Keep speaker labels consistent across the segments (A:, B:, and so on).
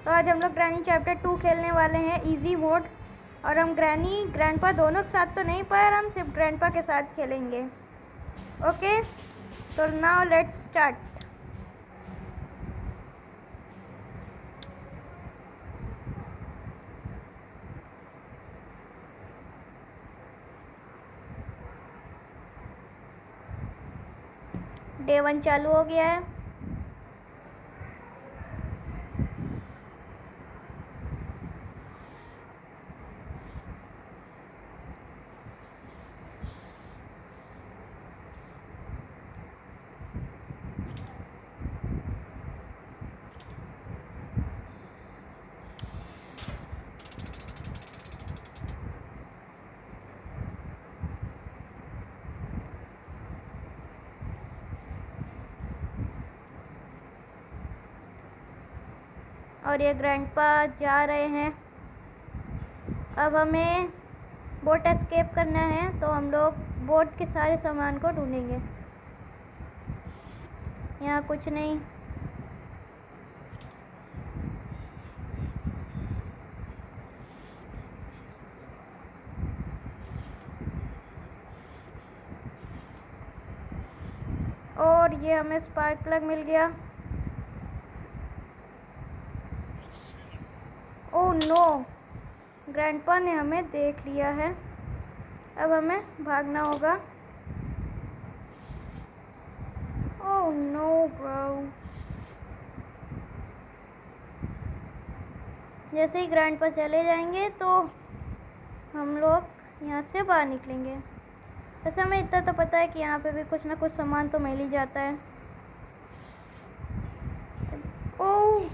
A: तो आज हम लोग ग्रैनी चैप्टर 2 खेलने वाले हैं इजी मोड। और हम ग्रैनी ग्रैंडपा दोनों के साथ तो नहीं, पर हम सिर्फ ग्रैंडपा के साथ खेलेंगे। ओके, तो नाउ लेट्स स्टार्ट। डे 1 चालू हो गया है। और ये ग्रैंडपा जा रहे हैं। अब हमें बोट एस्केप करना है, तो हम लोग बोट के सारे सामान को ढूंढेंगे। यहाँ कुछ नहीं। और ये हमें स्पार्क प्लग मिल गया। ओह नो, ग्रैंडपा ने हमें देख लिया है। अब हमें भागना होगा। Oh no bro. जैसे ही ग्रैंडपा चले जाएंगे तो हम लोग यहाँ से बाहर निकलेंगे। वैसे हमें इतना तो पता है कि यहाँ पे भी कुछ ना कुछ सामान तो मिल ही जाता है। ओह,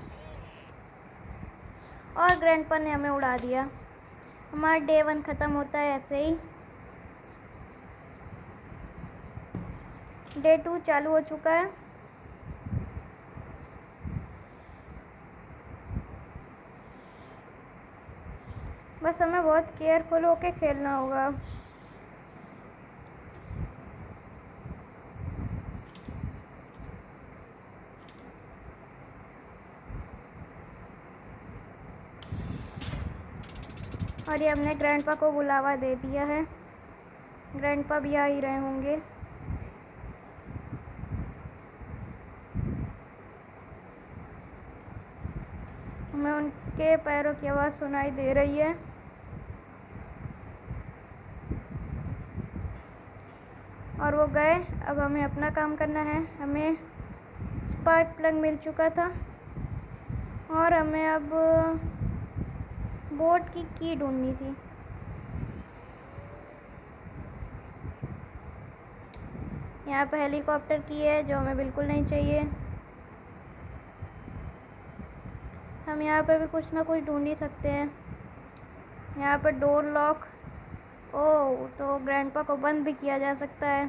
A: और ग्रैंडपा ने हमें उड़ा दिया। हमारा डे 1 ख़त्म होता है ऐसे ही। डे 2 चालू हो चुका है। बस हमें बहुत केयरफुल होके खेलना होगा। और ये हमने ग्रैंडपा को बुलावा दे दिया है। ग्रैंडपा भी आ ही रहे होंगे। हमें उनके पैरों की आवाज़ सुनाई दे रही है। और वो गए। अब हमें अपना काम करना है। हमें स्पार्क प्लग मिल चुका था और हमें अब बोट की की ढूंढनी थी। यहाँ पे हेलीकॉप्टर की है जो हमें बिल्कुल नहीं चाहिए। हम यहाँ पे भी कुछ ना कुछ ढूंढ ही सकते हैं। यहाँ पर डोर लॉक। ओह, तो ग्रैंडपा को बंद भी किया जा सकता है।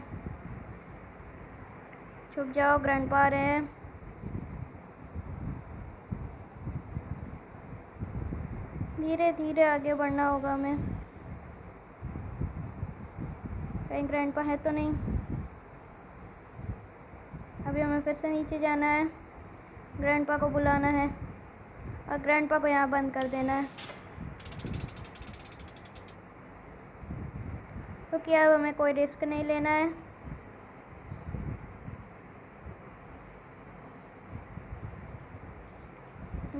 A: छुप जाओ, ग्रैंडपा आ रहे हैं। धीरे धीरे आगे बढ़ना होगा हमें। कहीं ग्रैंडपा है तो नहीं। अभी हमें फिर से नीचे जाना है। ग्रैंडपा को बुलाना है और ग्रैंडपा को यहाँ बंद कर देना है। तो क्या अब हमें कोई रिस्क नहीं लेना है।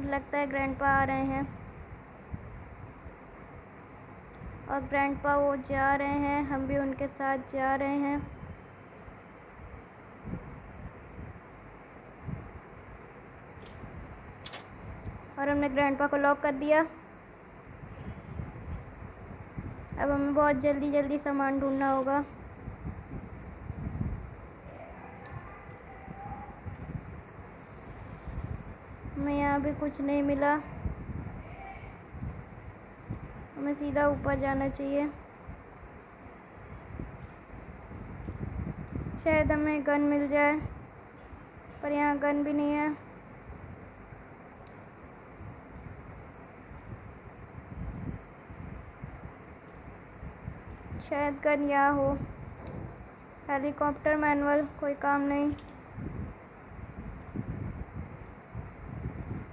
A: लगता है ग्रैंडपा आ रहे हैं और ग्रैंडपा वो जा रहे हैं, हम भी उनके साथ जा रहे हैं। और हमने ग्रैंडपा को लॉक कर दिया। अब हमें बहुत जल्दी जल्दी सामान ढूंढना होगा। हमें यहाँ भी कुछ नहीं मिला। हमें सीधा ऊपर जाना चाहिए। शायद हमें गन मिल जाए, पर यहाँ गन भी नहीं है। शायद गन यहाँ हो। हेलीकॉप्टर मैनुअल, कोई काम नहीं।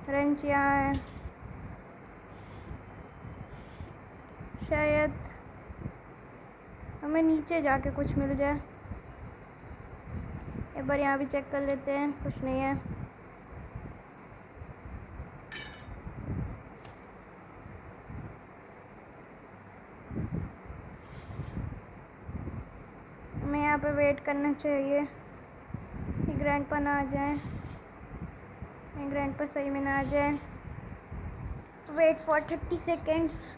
A: रेंच यहाँ है। शायद हमें नीचे जाके कुछ मिल जाए। एक बार यहाँ भी चेक कर लेते हैं, कुछ नहीं है। हमें यहाँ पे वेट करना चाहिए कि ग्रैंडपा ना आ जाए, ग्रैंडपा सही में ना आ जाए। Wait for 30 seconds.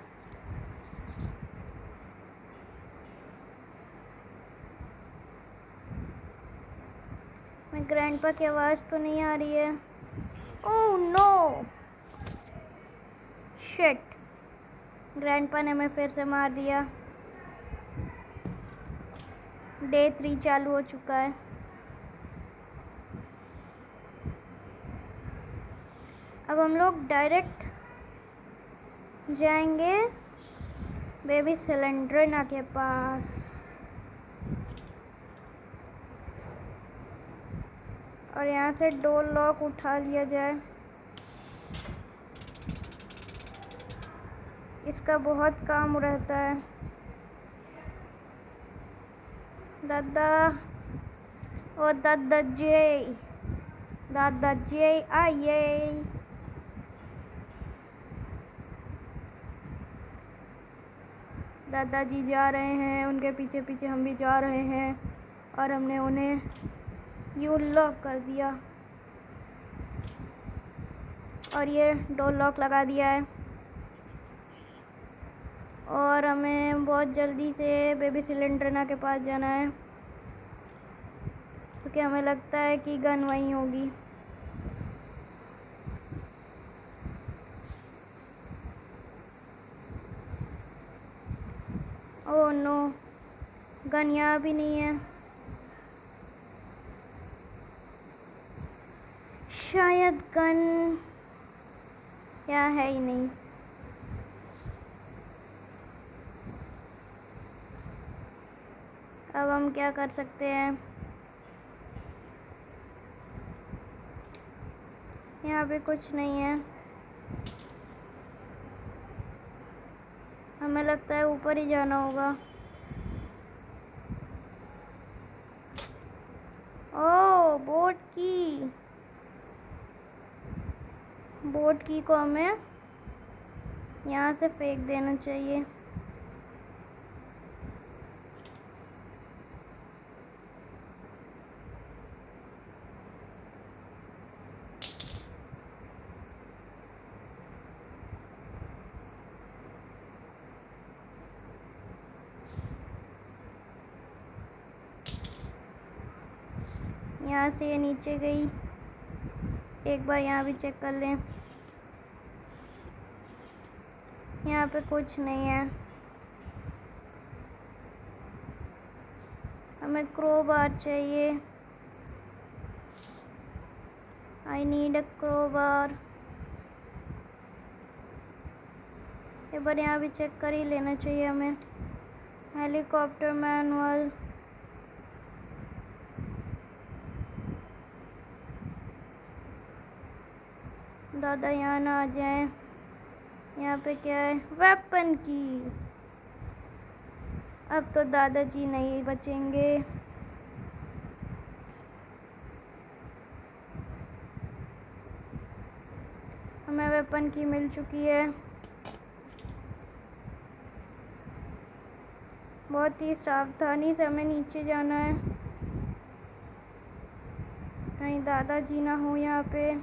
A: ग्रैंडपा की आवाज़ तो नहीं आ रही है। ओह नो, शिट, ग्रैंडपा ने हमें फिर से मार दिया। डे 3 चालू हो चुका है। अब हम लोग डायरेक्ट जाएंगे बेबी सिलेंड्रेना के पास। और यहाँ से डोर लॉक उठा लिया जाए। इसका बहुत काम रहता है। दादा, ओ दादा जी आइए। दादाजी जा रहे हैं, उनके पीछे पीछे हम भी जा रहे हैं और हमने उन्हें यू लॉक कर दिया और ये डोर लॉक लगा दिया है। और हमें बहुत जल्दी से बेबी सिलेंड्रेना के पास जाना है क्योंकि हमें लगता है कि गन वहीं होगी। ओह नो, गन यहाँ भी नहीं है। शायद गन यहाँ है ही नहीं। अब हम क्या कर सकते हैं? यहाँ पे कुछ नहीं है। हमें लगता है ऊपर ही जाना होगा। ओह, बोट की को हमें यहाँ से फेंक देना चाहिए। यहाँ से ये नीचे गई। एक बार यहाँ भी चेक कर लें। यहाँ पे कुछ नहीं है। हमें क्रोबार चाहिए। I need a crowbar. एक बार यहाँ भी चेक कर ही लेना चाहिए हमें। Helicopter manual. दादा यहाँ ना आ जाए। यहाँ पे क्या है? वेपन की। अब तो दादाजी नहीं बचेंगे। हमें वेपन की मिल चुकी है। बहुत ही सावधानी से हमें नीचे जाना है, कहीं दादाजी ना हो यहाँ पे।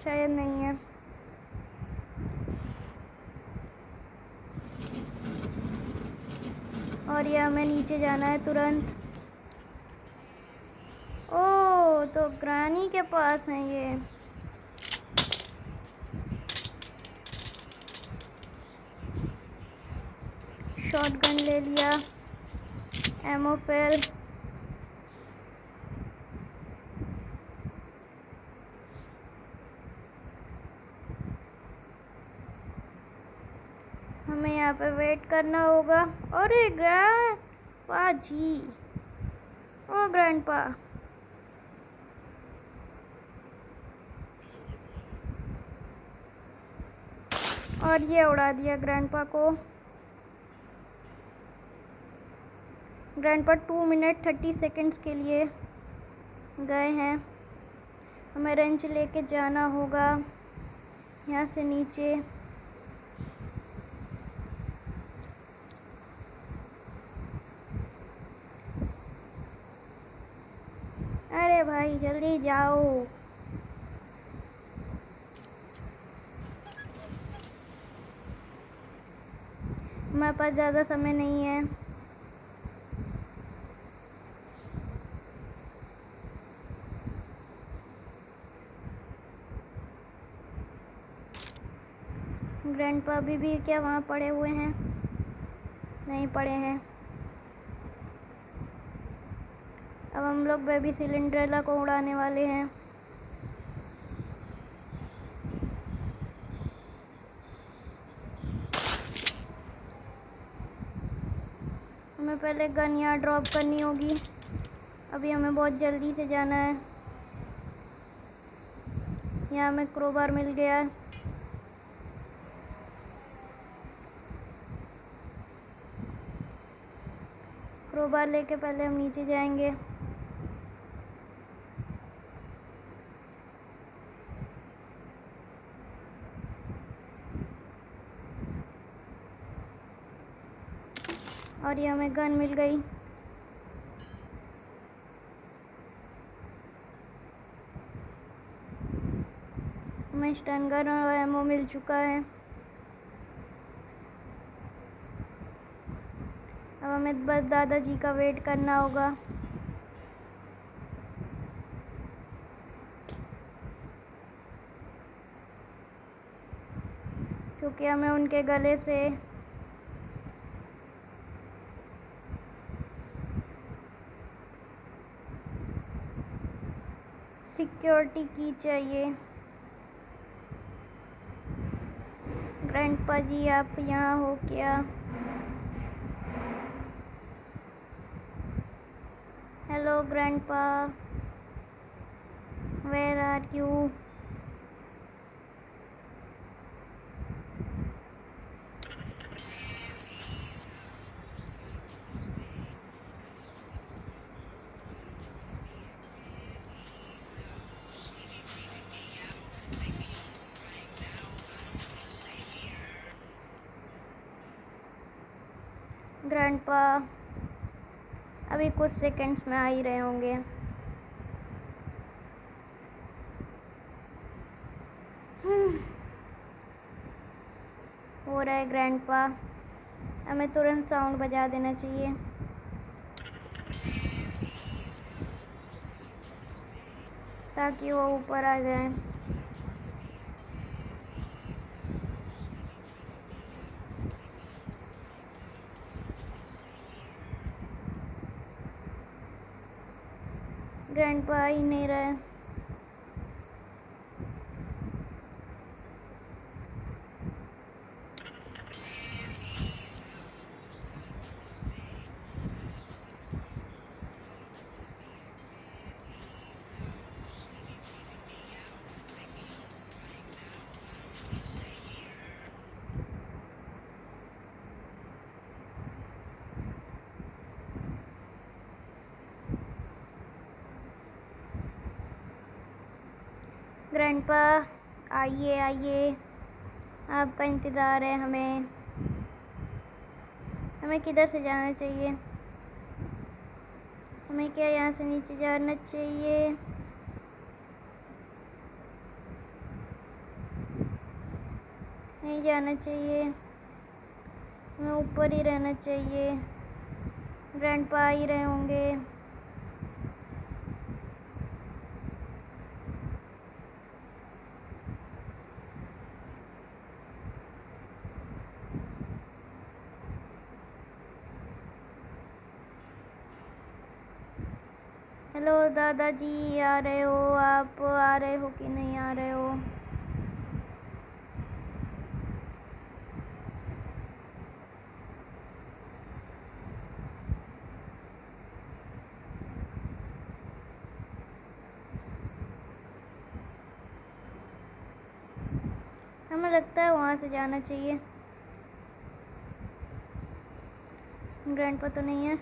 A: शायद नहीं है। और ये हमें नीचे जाना है तुरंत। ओह, तो ग्रानी के पास है ये। शॉटगन ले लिया। Ammo fill. हमें यहाँ पे वेट करना होगा। अरे ग्रैंडपा जी, ओ ग्रैंडपा, और ये उड़ा दिया ग्रैंडपा को। ग्रैंडपा 2 मिनट 30 सेकेंड्स के लिए गए हैं। हमें रेंच लेके जाना होगा यहाँ से नीचे। अरे भाई जल्दी जाओ। हमारे पास ज़्यादा समय नहीं है। ग्रैंडपा अभी भी क्या वहाँ पड़े हुए हैं? नहीं पड़े हैं। अब हम लोग बेबी सिलेंड्रेला को उड़ाने वाले हैं। हमें पहले गन यहाँ ड्रॉप करनी होगी। अभी हमें बहुत जल्दी से जाना है। यहाँ हमें क्रोबार मिल गया। क्रोबार लेके पहले हम नीचे जाएंगे। और ये हमें गन मिल गई। हमें स्टन गन और एमओ मिल चुका है। अब हमें बस दादाजी का वेट करना होगा। क्योंकि हमें उनके गले से सिक्योरिटी की चाहिए। ग्रैंडपा जी आप यहाँ हो क्या? Hello grandpa, where are you? Grandpa अभी कुछ सेकंड्स में आ ही रहे होंगे। हो रहा है ग्रैंडपा। हमें तुरंत साउंड बजा देना चाहिए। ताकि वो ऊपर आ जाए। ग्रैंडपा आ ही नहीं रहा है। ग्रैंडपा आइए आइए, आपका इंतज़ार है हमें। हमें किधर से जाना चाहिए? हमें क्या यहाँ से नीचे जाना चाहिए? नहीं जाना चाहिए, हमें ऊपर ही रहना चाहिए। ग्रैंडपा आ ही रहे होंगे। हेलो दादाजी, आ रहे हो? आप आ रहे हो कि नहीं आ रहे हो? हमें लगता है वहाँ से जाना चाहिए। ग्रैंडपा तो नहीं है।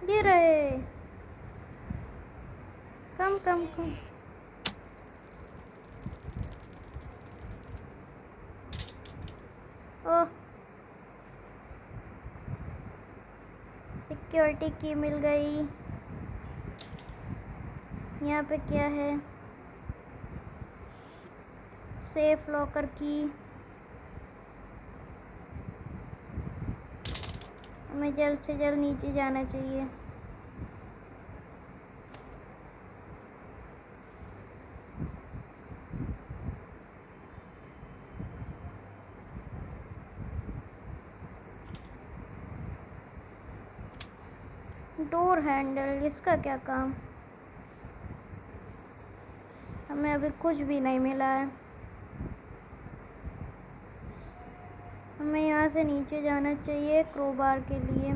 A: ये रहे। कम कम कम। ओह, सिक्योरिटी की मिल गई। यहाँ पे क्या है? सेफ लॉकर की। हमें जल्द से जल्द नीचे जाना चाहिए। डोर हैंडल, इसका क्या काम? हमें अभी कुछ भी नहीं मिला है। हमें यहाँ से नीचे जाना चाहिए क्रोबार के लिए।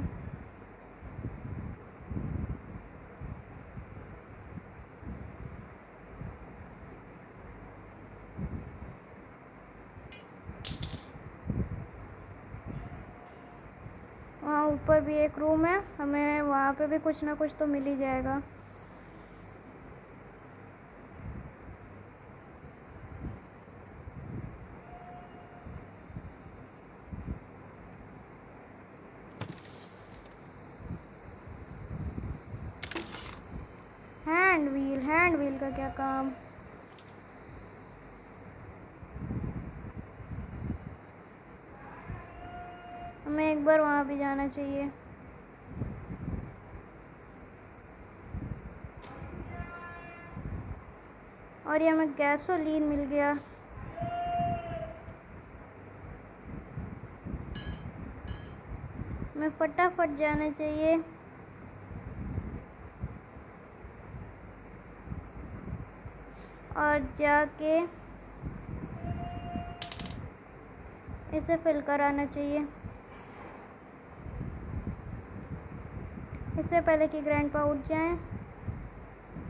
A: वहाँ ऊपर भी एक रूम है, हमें वहाँ पे भी कुछ ना कुछ तो मिल ही जाएगा। हैंड व्हील का क्या काम? हमें एक बार वहाँ भी जाना चाहिए। और ये हमें गैसोलीन मिल गया। हमें फटाफट जाना चाहिए। और जाके इसे फिल कराना चाहिए, इससे पहले कि ग्रैंडपा उठ जाएं।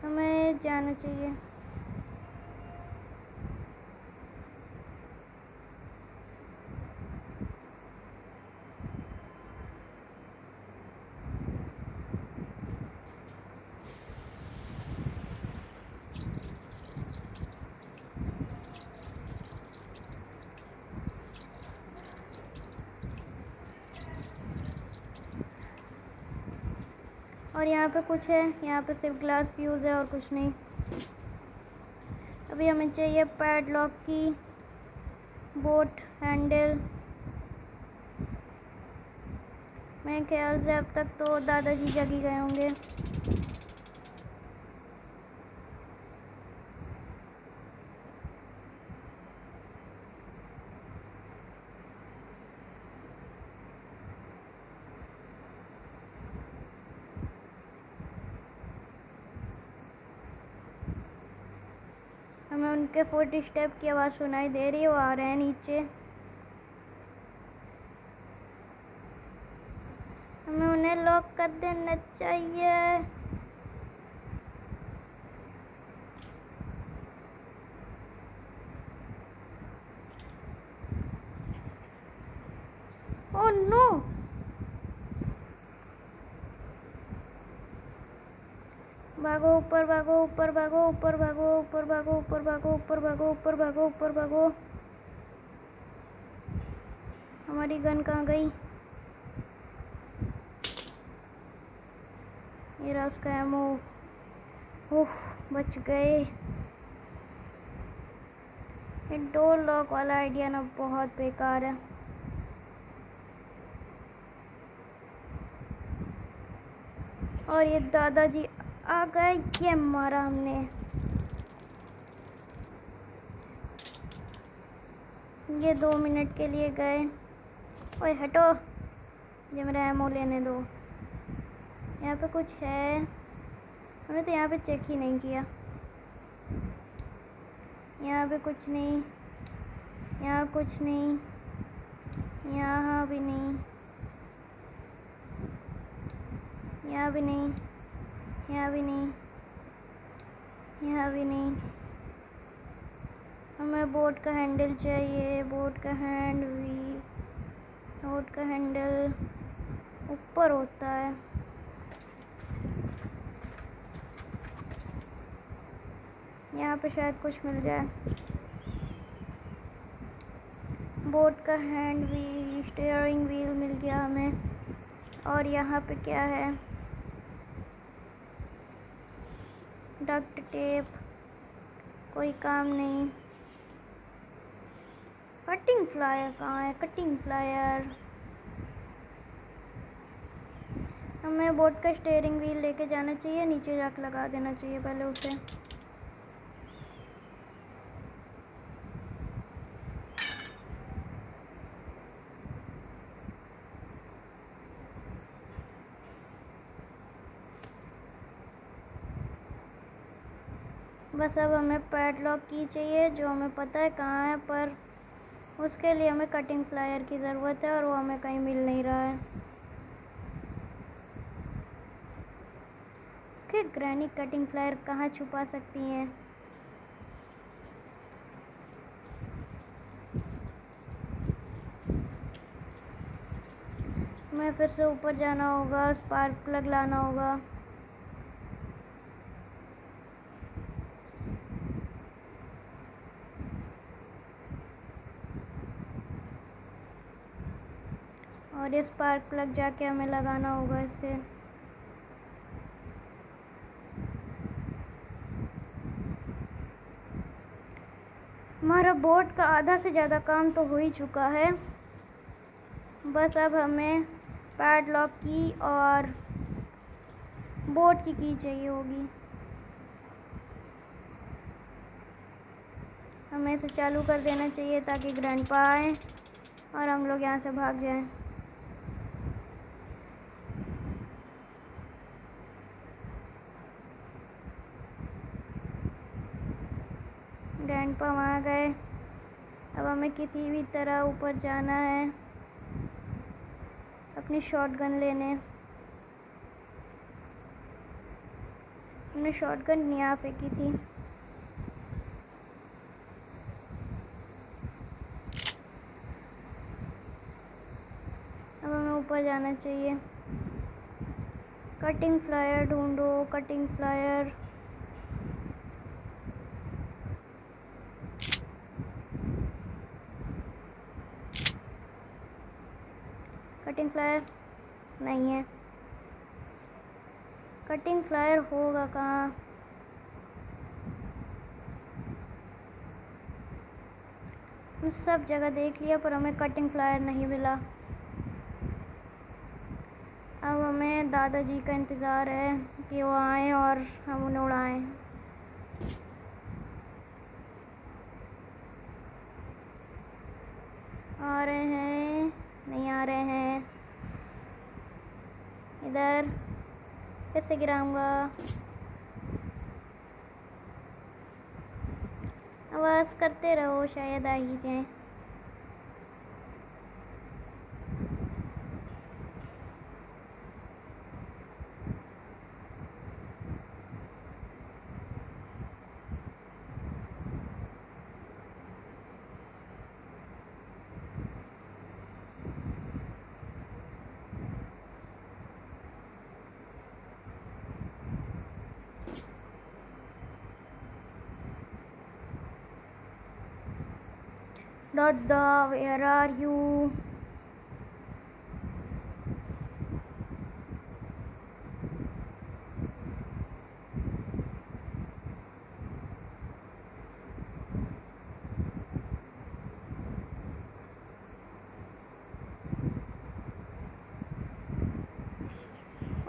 A: हमें जाना चाहिए। और यहाँ पे कुछ है, यहाँ पे सिर्फ ग्लास फ्यूज़ है और कुछ नहीं। अभी हमें चाहिए पैडलॉक की, बोट हैंडल। मेरे ख्याल से अब तक तो दादाजी जग ही गए होंगे। हमें उनके फुट स्टेप की आवाज़ सुनाई दे रही है, वो आ रहे हैं नीचे। हमें उन्हें लॉक कर देना चाहिए। Oh no! भागो ऊपर, भागो ऊपर, भागो ऊपर, भागो ऊपर, भागो ऊपर, भागो ऊपर, भागो ऊपर, भागो ऊपर, भागो। हमारी गन कहाँ गई? ये रहा उसका एमो। उफ, बच गए। ये डोर लॉक वाला आइडिया ना बहुत बेकार है। और ये दादाजी आ गए, ये मारा हमने। ये 2 मिनट के लिए गए। ओए हटो, मुझे मेरा एमो लेने दो। यहाँ पे कुछ है? हमने तो यहाँ पे चेक ही नहीं किया। यहाँ पे कुछ नहीं, यहाँ कुछ नहीं, यहाँ भी नहीं, यहाँ भी नहीं। यहाँ भी नहीं, यहाँ भी नहीं। हमें बोट का हैंडल चाहिए, बोट का हैंडल ऊपर होता है। यहाँ पे शायद कुछ मिल जाए। बोट का हैंड व्हील, स्टीयरिंग व्हील मिल गया हमें। और यहाँ पे क्या है? डक्ट टेप, कोई काम नहीं। कटिंग फ्लायर कहाँ है? Cutting flyer. हमें बोट का स्टीयरिंग व्हील लेके जाना चाहिए, नीचे जाकर लगा देना चाहिए पहले उसे। बस अब हमें पैडलॉक की चाहिए, जो हमें पता है कहाँ है, पर उसके लिए हमें कटिंग फ्लायर की ज़रूरत है और वो हमें कहीं मिल नहीं रहा है। कि ग्रैनी कटिंग फ्लायर कहाँ छुपा सकती हैं? हमें फिर से ऊपर जाना होगा, स्पार्क प्लग लाना होगा। और ये स्पार्क प्लग जाके हमें लगाना होगा इससे। हमारा बोट का आधा से ज़्यादा काम तो हो ही चुका है। बस अब हमें पैडलॉक की और बोट की चाहिए होगी। हमें इसे चालू कर देना चाहिए ताकि ग्रैंडपा आए और हम लोग यहाँ से भाग जाएं। ग्रैंडपा वहाँ गए। अब हमें किसी भी तरह ऊपर जाना है अपनी शॉटगन लेने। हमने शॉटगन यहाँ फेंकी थी। अब हमें ऊपर जाना चाहिए। कटिंग फ्लायर ढूंढो, कटिंग फ्लायर। कटिंग फ्लायर नहीं है। कटिंग फ्लायर होगा कहाँ? सब जगह देख लिया पर हमें कटिंग फ्लायर नहीं मिला। अब हमें दादाजी का इंतज़ार है कि वो आए और हम उन्हें उड़ाएं। आ रहे हैं, नहीं आ रहे हैं। इधर फिर से गिराऊंगा। आवाज़ करते रहो, शायद आ ही जाए। Dada, where are you?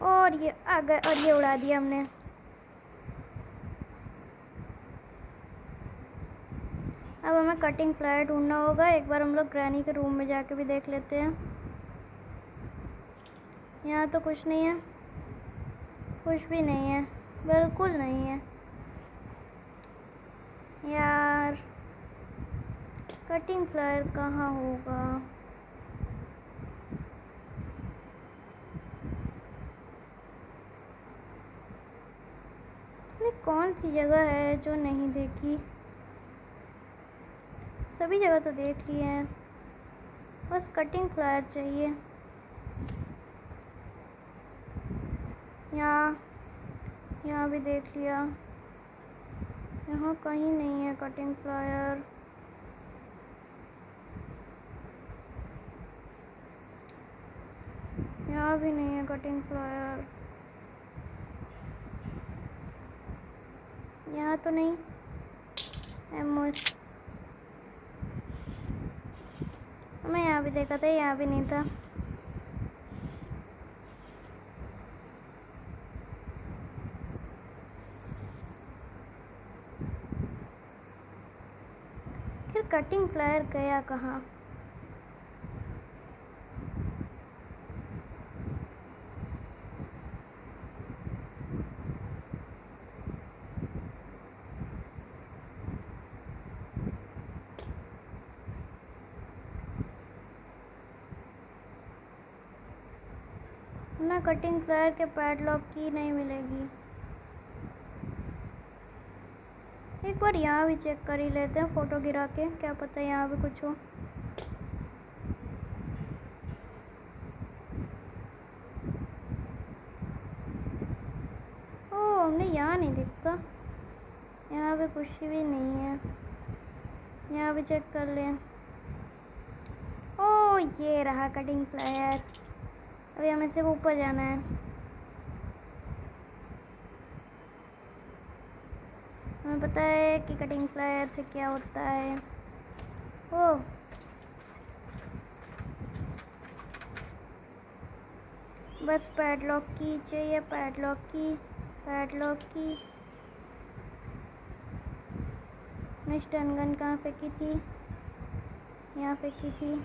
A: और ये आ गए और ये उड़ा दिया हमने। अब हमें कटिंग फ्लायर ढूंढना होगा। एक बार हम लोग ग्रैनी के रूम में जाके भी देख लेते हैं। यहाँ तो कुछ नहीं है, कुछ भी नहीं है, बिल्कुल नहीं है यार। कटिंग फ्लायर कहाँ होगा? कौन सी जगह है जो नहीं देखी? सभी जगह तो देख लिए हैं, बस कटिंग फ्लायर चाहिए। यहाँ भी देख लिया, यहाँ कहीं नहीं है कटिंग फ्लायर। यहाँ भी नहीं है कटिंग फ्लायर, यहाँ तो नहीं। एमोस मैं यहाँ भी देखा था, यहाँ भी नहीं था। फिर कटिंग फ्लायर गया कहाँ? ना कटिंग फ्लायर के पैडलॉक की नहीं मिलेगी। एक बार यहाँ भी चेक कर ही लेते हैं फ़ोटो गिरा के, क्या पता यहाँ भी कुछ हो। ओह, हमने यहाँ नहीं देखा, यहाँ भी कुछ भी नहीं है। यहाँ भी चेक कर लें। ओह, ये रहा कटिंग फ्लायर। अभी हमें सिर्फ ऊपर जाना है। हमें पता है कि कटिंग फ्लायर से क्या होता है। ओह, बस पैडलॉक की चाहिए, पैडलॉक की, पैडलॉक की। मैं स्टन गन कहाँ फेंकी थी? यहाँ फेंकी थी।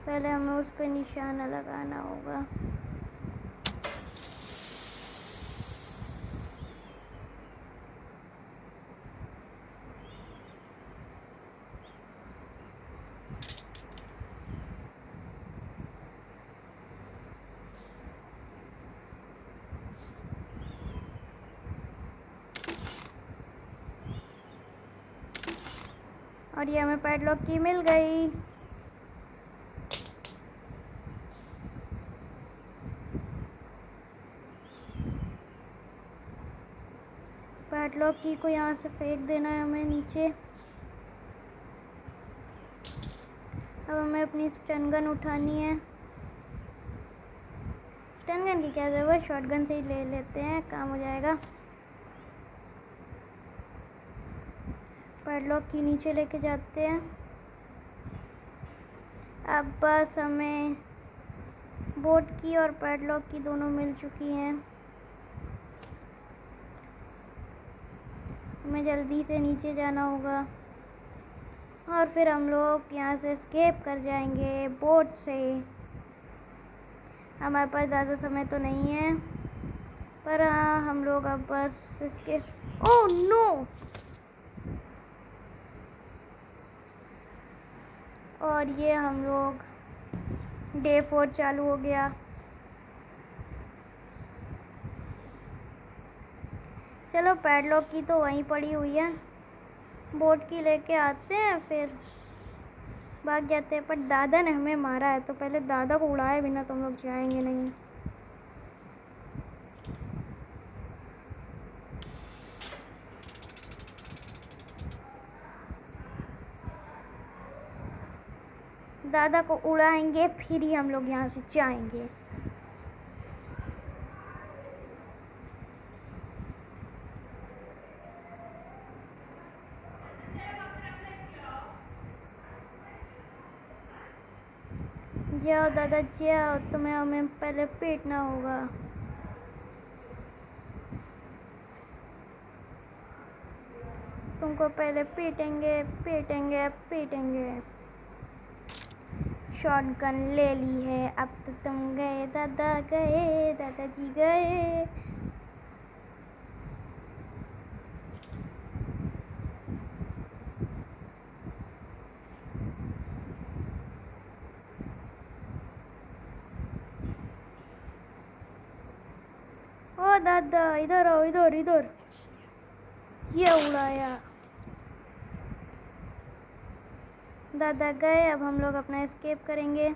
A: पहले हमें उस पे निशाना लगाना होगा। और ये हमें पैडलॉक की मिल गई। पैडलॉक की को यहाँ से फेंक देना है हमें नीचे। अब हमें अपनी स्टन गन उठानी है। स्टन गन की क्या ज़रूरत, शॉटगन से ही ले लेते हैं, काम हो जाएगा। पैडलॉक की नीचे लेके जाते हैं। अब बस हमें बोट की और पैडलॉक की दोनों मिल चुकी हैं। हमें जल्दी से नीचे जाना होगा और फिर हम लोग यहाँ से एस्केप कर जाएंगे बोट से। हमारे पास ज़्यादा समय तो नहीं है, पर हाँ, हम लोग अब बस इसके ओह नो, और ये हम लोग डे 4 चालू हो गया। चलो, पैडलॉक की तो वहीं पड़ी हुई है, बोट की लेके आते हैं, फिर भाग जाते हैं। पर दादा ने हमें मारा है, तो पहले दादा को उड़ाए बिना तो हम लोग जाएंगे नहीं। दादा को उड़ाएंगे, फिर ही हम लोग यहाँ से जाएंगे। जाओ दादा जाओ, तुम्हें हमें पहले पीटना होगा। तुमको पहले पीटेंगे पीटेंगे पीटेंगे। शॉटगन ले ली है, अब तो तुम गए दादा, गए दादाजी गए। दादा इधर आओ, इधर इधर। ये उड़ाया। दादा गए। अब हम लोग अपना एस्केप करेंगे।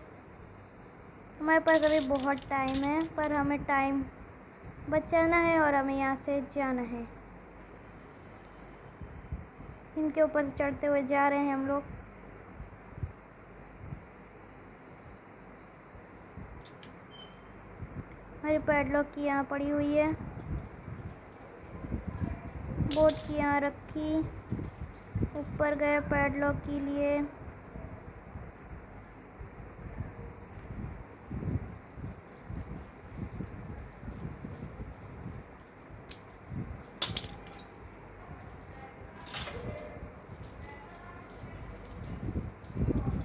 A: हमारे पास अभी बहुत टाइम है, पर हमें टाइम बचाना है और हमें यहाँ से जाना है। इनके ऊपर से चढ़ते हुए जा रहे हैं हम लोग। हमारी पैडलॉक की यहाँ पड़ी हुई है, बोट की यहाँ रखी। ऊपर गए पैडलॉक के लिए।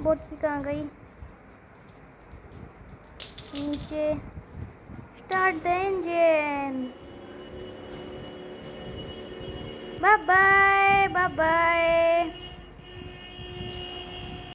A: बोट की कहाँ गई? नीचे। Start the engine. Bye bye bye bye.